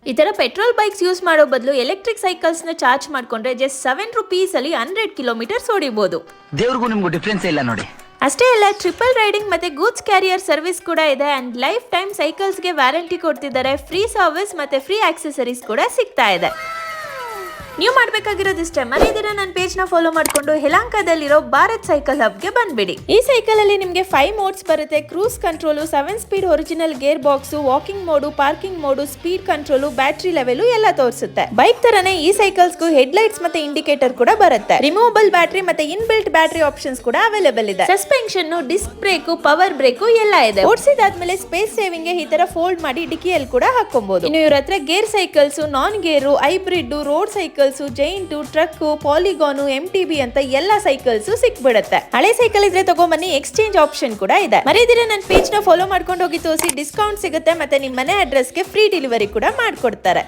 ಈ ತರ petrol bikes use ಮಾಡೋ ಬದಲು ಎಲೆಕ್ಟ್ರಿಕ್ ಸೈಕಲ್ಸ್ ನ ಚಾರ್ಜ್ ಮಾಡ್ಕೊಂಡ್ರೆ ಜಸ್ಟ್ ₹7 ಅಲ್ಲಿ 100 ಕಿಲೋಮೀಟರ್ಸ್ ಓಡಿಬಹುದು. ದೇವ್ರಿಗೂ ನಿಮ್ಗೂ ಡಿಫ್ರೆನ್ಸ್ ಇಲ್ಲ ನೋಡಿ. ಅಷ್ಟೇ ಅಲ್ಲ, ಟ್ರಿಪಲ್ ರೈಡಿಂಗ್ ಮತ್ತೆ ಗೂಡ್ಸ್ ಕ್ಯಾರಿಯರ್ ಸರ್ವಿಸ್ ಕೂಡ ಇದೆ ಅಂಡ್ ಲೈಫ್ ಟೈಮ್ ಸೈಕಲ್ಸ್ ಗೆ ವ್ಯಾರಂಟಿ ಕೊಡ್ತಿದ್ದಾರೆ. ಫ್ರೀ ಸರ್ವಿಸ್ ಮತ್ತೆ ಫ್ರೀ ಆಕ್ಸೆಸರೀಸ್ ಕೂಡ ಸಿಗ್ತಾ ಇದೆ. ನೀವು ಮಾಡಬೇಕಾಗಿರೋದಿಷ್ಟೇ, ಮನೆದಿರ ನನ್ನ ಪೇಜ್ ನ ಫಾಲೋ ಮಾಡಿಕೊಂಡು ಯಲಹಂಕದಲ್ಲಿರೋ ಭಾರತ್ ಸೈಕಲ್ ಹಬ್ ಗೆ ಬಂದ್ಬಿಡಿ. ಈ ಸೈಕಲ್ ಅಲ್ಲಿ ನಿಮಗೆ 5 ಮೋಡ್ಸ್ ಬರುತ್ತೆ. Cruise control, 7 speed original gear box, walking mode, parking mode, speed control, battery level ಎಲ್ಲ ತೋರಿಸುತ್ತೆ. ಬೈಕ್ ತರನೇ ಈ ಸೈಕಲ್ಸ್ ಗೂ ಹೆಡ್ ಲೈಟ್ಸ್ ಮತ್ತೆ ಇಂಡಿಕೇಟರ್ ಕೂಡ ಬರುತ್ತೆ. ರಿಮೂವಬಲ್ ಬ್ಯಾಟರಿ ಮತ್ತೆ ಇನ್ ಬಿಲ್ಟ್ ಬ್ಯಾಟರಿ ಆಪ್ಷನ್ಸ್ ಕೂಡ ಅವೈಲೇಬಲ್ ಇದೆ. Suspension, disc brake, power brake ಎಲ್ಲ ಇದೆ. ಓಡಿಸಿದಾದ್ಮೇಲೆ ಸ್ಪೇಸ್ ಸೇವಿಂಗ್ ಗೆ ಈ ತರ ಫೋಲ್ಡ್ ಮಾಡಿ ಡಿಕ್ಕಿಯಲ್ಲಿ ಕೂಡ ಹಾಕೊಬಹುದು. ಇನ್ನು ಇವ್ರ ಹತ್ರ ಗೇರ್ ಸೈಕಲ್ಸ್, ನಾನ್ ಗೇರು, hybrid, road cycle, giant, truck, polygon, MTB ಅಂತ ಎಲ್ಲ ಸೈಕಲ್ಸ್ ಸಿಕ್ಬಿಡುತ್ತೆ. ಹಳೆ ಸೈಕಲ್ ಇದ್ರೆ ತಗೊಂಬನ್ನಿ, ಎಕ್ಸ್ಚೇಂಜ್ ಆಪ್ಷನ್ ಕೂಡ ಇದೆ. ಮರೆಯದಿರ ನನ್ನ ಪೇಜ್ ನ ಫಾಲೋ ಮಾಡ್ಕೊಂಡು ಹೋಗಿ ತೋರಿಸಿ, ಡಿಸ್ಕೌಂಟ್ ಸಿಗುತ್ತೆ ಮತ್ತೆ ನಿಮ್ಮ ಮನೆ ಅಡ್ರೆಸ್ಗೆ ಫ್ರೀ ಡೆಲಿವರಿ ಕೂಡ ಮಾಡ್ಕೊಡ್ತಾರೆ.